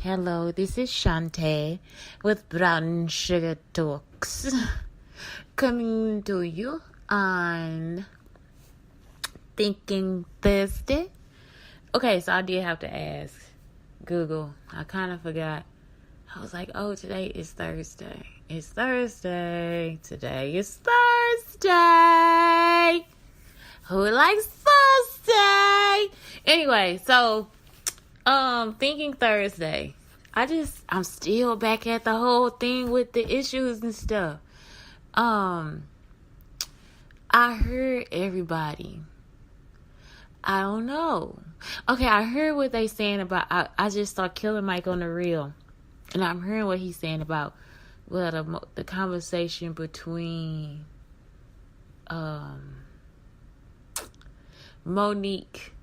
Hello, this is Shantae with Brown Sugar Talks coming to you on Thinking Thursday. Okay, so I did have to ask Google. I kind of forgot. I was like, oh, today is Thursday. It's Thursday. Today is Thursday. Who likes Thursday? Anyway, so thinking Thursday. I'm still back at the whole thing with the issues and stuff. I heard everybody. I don't know. Okay, I heard what they saying about, I just saw Killer Mike on the reel. And I'm hearing what he's saying about, well, the conversation between, Monique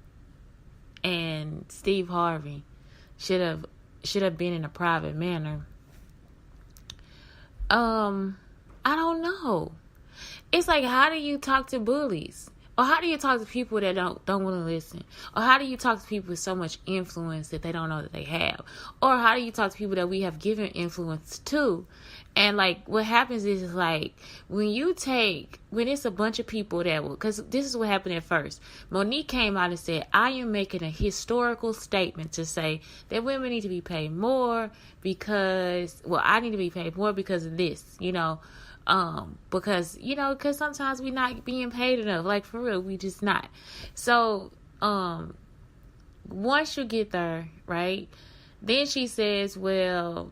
and Steve Harvey should have been in a private manner. I don't know. It's like, how do you talk to bullies? Or how do you talk to people that don't want to listen? Or how do you talk to people with so much influence that they don't know that they have? Or how do you talk to people that we have given influence to? And like, what happens is like, when it's a bunch of people that will, because this is what happened at first. Monique came out and said, I am making a historical statement to say that women need to be paid more because I need to be paid more because of this, because sometimes we're not being paid enough. Like, for real, we just not. So, once you get there, right, then she says, well,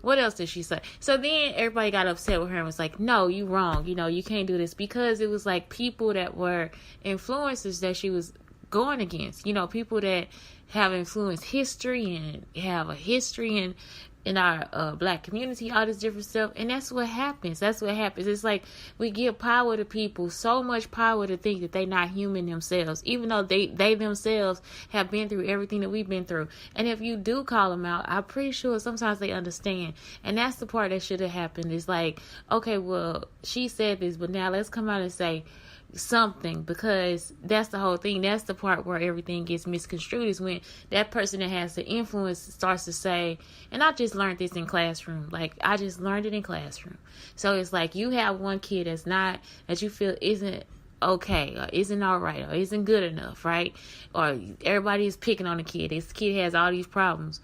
what else did she say? So then everybody got upset with her and was like, no, you wrong. You can't do this, because it was like people that were influencers that she was going against, people that have influenced history and have a history in our black community, all this different stuff. And that's what happens. It's like we give power to people, so much power, to think that they're not human themselves, even though they themselves have been through everything that we've been through. And if you do call them out, I'm pretty sure sometimes they understand. And that's the part that should have happened. It's like, okay, well, she said this, but now let's come out and say something, because that's the whole thing. That's the part where everything gets misconstrued, is when that person that has the influence starts to say, and I just learned this in classroom. So it's like, you have one kid that you feel isn't okay, or isn't all right, or isn't good enough, right? Or everybody is picking on the kid. This kid has all these problems.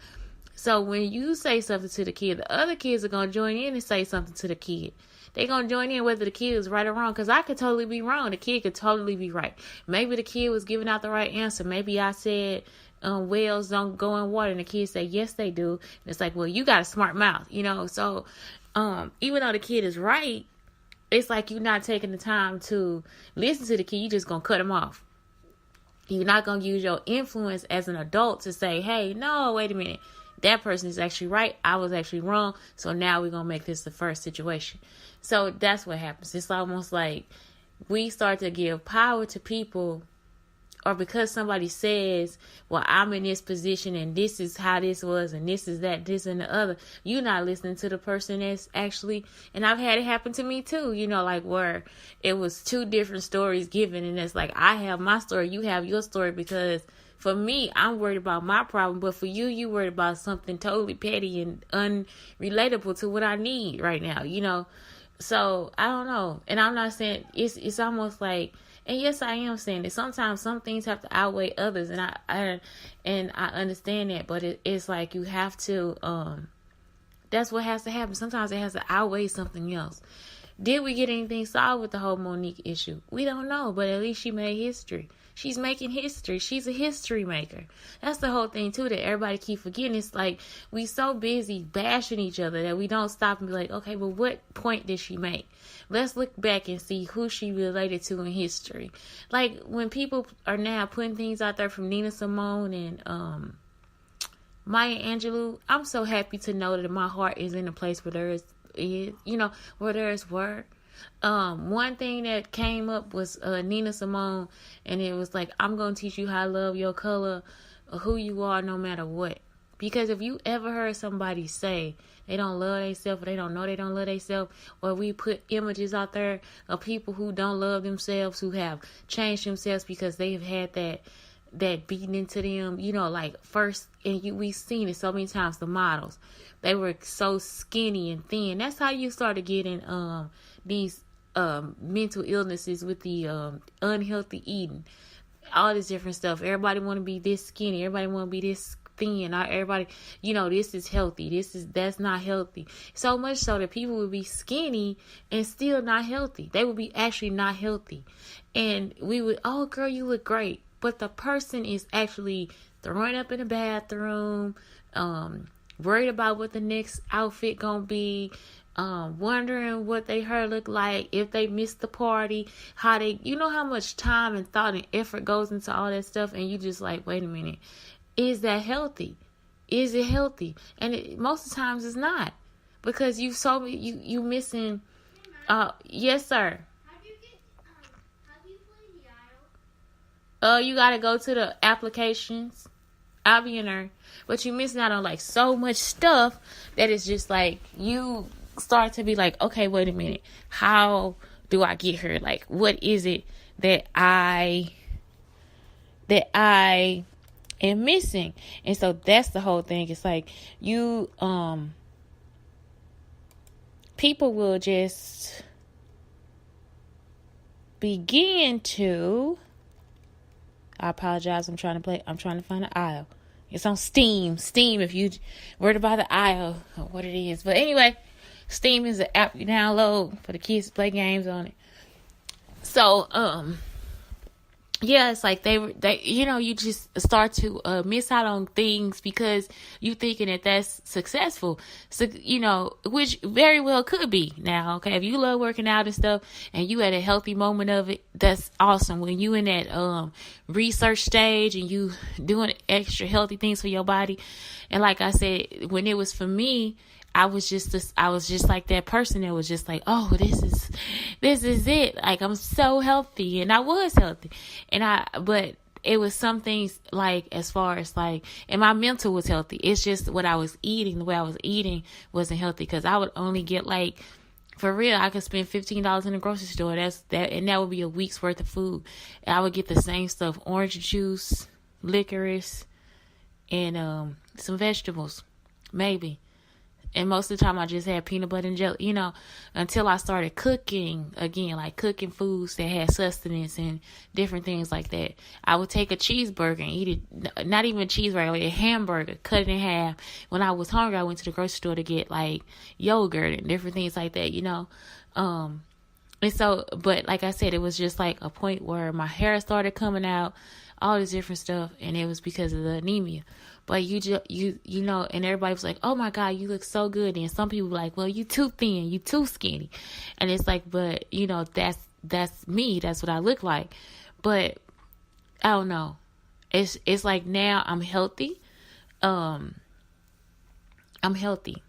So when you say something to the kid, the other kids are going to join in and say something to the kid. They're going to join in whether the kid is right or wrong, because I could totally be wrong. The kid could totally be right. Maybe the kid was giving out the right answer. Maybe I said whales don't go in water, and the kid said, yes, they do. And it's like, well, you got a smart mouth, So even though the kid is right, it's like you're not taking the time to listen to the kid. You're just going to cut him off. You're not going to use your influence as an adult to say, hey, no, wait a minute. That person is actually right. I was actually wrong. So now we're going to make this the first situation. So that's what happens. It's almost like we start to give power to people, or because somebody says, well, I'm in this position and this is how this was and this is that, this and the other. You're not listening to the person that's actually, and I've had it happen to me too, like where it was two different stories given, and it's like, I have my story, you have your story, because for me, I'm worried about my problem, but for you, you worried about something totally petty and unrelatable to what I need right now, So I don't know. And I'm not saying it's almost like, and yes, I am saying that sometimes some things have to outweigh others, and I understand that, but it's like you have to, that's what has to happen. Sometimes it has to outweigh something else. Did we get anything solved with the whole Monique issue? We don't know, but at least she made history. She's making history. She's a history maker. That's the whole thing, too, that everybody keep forgetting. It's like we so busy bashing each other that we don't stop and be like, okay, but what point did she make? Let's look back and see who she related to in history. Like, when people are now putting things out there from Nina Simone and Maya Angelou, I'm so happy to know that my heart is in a place where there is where there is word. One thing that came up was Nina Simone, and it was like, I'm going to teach you how to love your color, or who you are, no matter what. Because if you ever heard somebody say they don't love themselves, or they don't know they don't love themselves, or we put images out there of people who don't love themselves, who have changed themselves because they've had that beating into them, like first, and we've seen it so many times, the models, they were so skinny and thin. That's how you started getting these mental illnesses with the unhealthy eating, all this different stuff. Everybody want to be this skinny, everybody want to be this thin, not everybody, this is healthy, that's not healthy. So much so that people would be skinny and still not healthy. They would be actually not healthy, and we would, oh girl, you look great, but the person is actually throwing up in the bathroom, worried about what the next outfit gonna be, wondering what they hair look like, if they missed the party, how they, how much time and thought and effort goes into all that stuff, and you just like, wait a minute, is that healthy? Is it healthy? And most of the times it's not, because you missing. Yes, sir. You gotta go to the applications. I'll be in there, but you missing out on like so much stuff that it's just like you start to be like, okay, wait a minute, how do I get here? Like, what is it that I am missing? And so that's the whole thing. It's like you people will just begin to, I apologize, I'm trying to find the aisle. It's on Steam if you worried about the aisle or what it is. But anyway, Steam is an app you download for the kids to play games on it. So yeah, it's like they you just start to miss out on things because you thinking that that's successful. So, which very well could be. Now, okay, if you love working out and stuff and you at a healthy moment of it, that's awesome. When you in that research stage and you doing extra healthy things for your body. And like I said, when it was for me, I was just like that person that was just like, oh, this is it. Like, I'm so healthy, and I was healthy, but it was some things like, as far as like, and my mental was healthy. It's just what I was eating, the way I was eating wasn't healthy, because I would only get like, for real, I could spend $15 in the grocery store. And that would be a week's worth of food. And I would get the same stuff: orange juice, licorice, and some vegetables, maybe. And most of the time I just had peanut butter and jelly, until I started cooking again, like cooking foods that had sustenance and different things like that. I would take a cheeseburger and eat it, not even a cheeseburger, like a hamburger, cut it in half. When I was hungry, I went to the grocery store to get like yogurt and different things like that, And so, but like I said, it was just like a point where my hair started coming out, all this different stuff, and it was because of the anemia. But and everybody was like, oh my God, you look so good. And some people were like, well, you too thin, you too skinny. And it's like, but that's me. That's what I look like. But I don't know. It's like now I'm healthy. I'm healthy.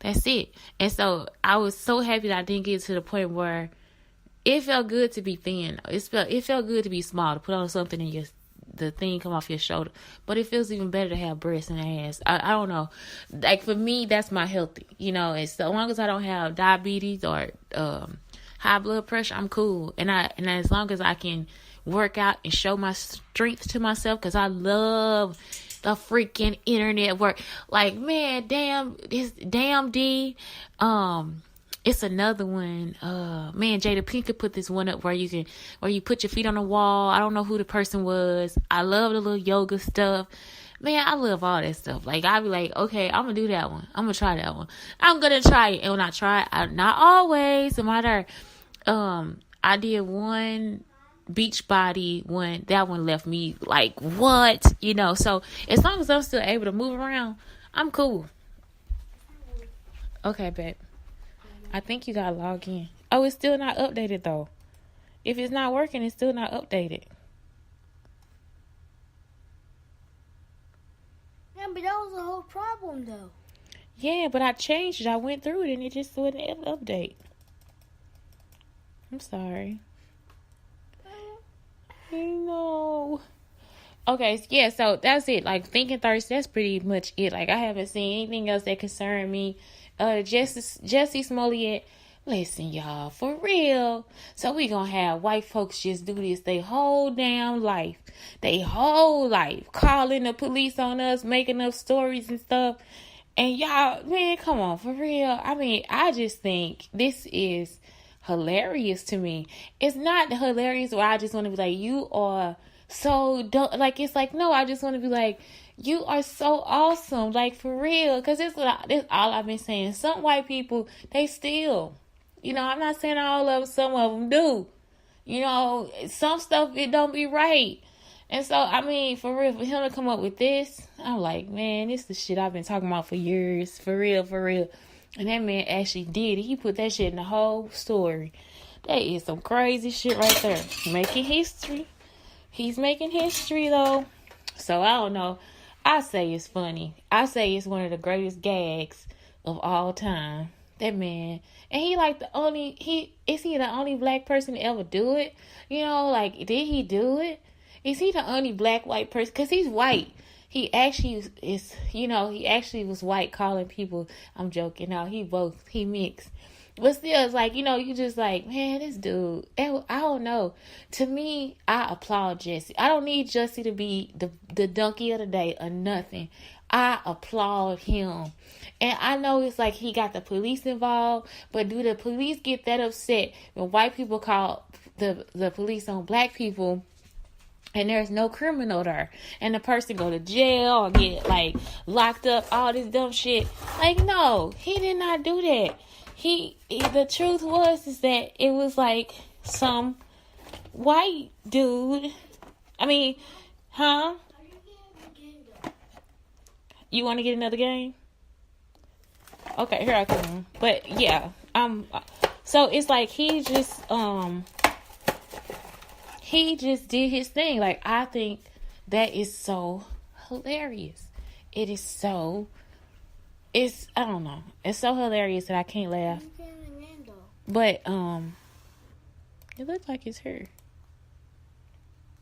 That's it. And so I was so happy that I didn't get to the point where it felt good to be thin. It felt good to be small, to put on something and the thing come off your shoulder. But it feels even better to have breasts and ass. I don't know. Like, for me, that's my healthy. As long as I don't have diabetes or high blood pressure, I'm cool. And as long as I can work out and show my strength to myself, because I love the freaking internet work. Like, man, damn D. It's another one. Man, Jada Pinkett put this one up where you put your feet on the wall. I don't know who the person was. I love the little yoga stuff. Man, I love all that stuff. Like, I'll be like, okay, I'm going to do that one. I'm going to try that one. I'm going to try it. And when I try it, not always. No matter, I did one Beachbody one. That one left me like, what? So as long as I'm still able to move around, I'm cool. Okay, babe. I think you gotta log in. Oh, it's still not updated though. If it's not working, it's still not updated. Yeah, but that was the whole problem though. Yeah, but I changed it. I went through it and it just wouldn't update. I'm sorry. No. Okay, yeah, so that's it. Like, Thinking Thursday, that's pretty much it. Like, I haven't seen anything else that concerned me. Jesse Smollett Listen, y'all, for real. So we gonna have white folks just do this they whole damn life. They whole life. Calling the police on us, making up stories and stuff. And y'all, man, come on, for real. I mean, I just think this is hilarious to me. It's not hilarious where I just want to be like, you are so dumb. Like, it's like, no, I just want to be like, you are so awesome. Like, for real. Because this all I've been saying. Some white people, they steal. You know, I'm not saying all of them, some of them do. You know, some stuff, it don't be right. And so, I mean, for real, for him to come up with this, I'm like, man, this is the shit I've been talking about for years. For real, for real. And that man actually did it. He put that shit in the whole story. That is some crazy shit right there. Making history. He's making history, though. So, I don't know. I say it's funny. I say it's one of the greatest gags of all time. That man. And he like is he the only black person to ever do it? You know, like, did he do it? Is he the only white person? Because he's white. He actually is, you know, he actually was white calling people. I'm joking. No, he mixed. But still, it's like, you know, you just like, man, this dude, I don't know. To me, I applaud Jesse. I don't need Jesse to be the donkey of the day or nothing. I applaud him. And I know it's like he got the police involved, but do the police get that upset when white people call the police on black people and there's no criminal there, and the person go to jail or get like locked up, all this dumb shit? Like, no, he did not do that. The truth is that it was like some white dude. I mean, huh? You want to get another game? Okay, here I come. But yeah, so it's like he just did his thing. Like, I think that is so hilarious. I don't know. It's so hilarious that I can't laugh. But it looks like it's her. It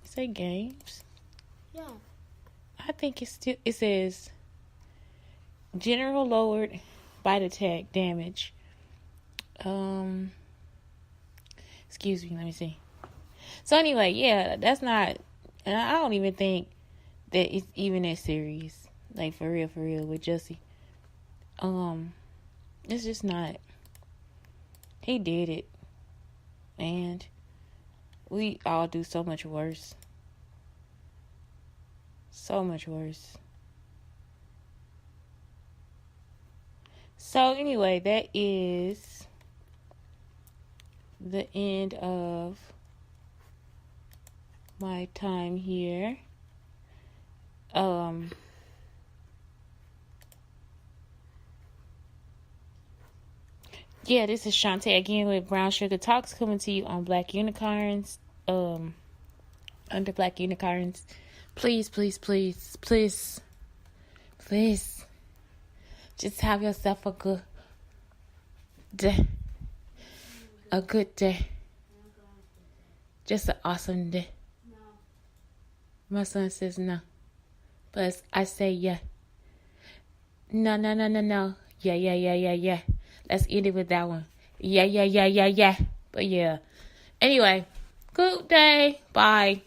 say games. Yeah. I think it says general lowered bite attack damage. Excuse me, let me see. So anyway, yeah, that's not, and I don't even think that it's even that serious. Like, for real, with Jesse. It's just not. He did it. And we all do so much worse. So much worse. So anyway, that is the end of my time here. Yeah, this is Shantae again with Brown Sugar Talks, coming to you on Black Unicorns. Under Black Unicorns. Please, just have yourself a good day. A good day. Just an awesome day. No. My son says no. But I say yeah. No. Yeah. Let's end it with that one. Yeah. But yeah. Anyway, good day. Bye.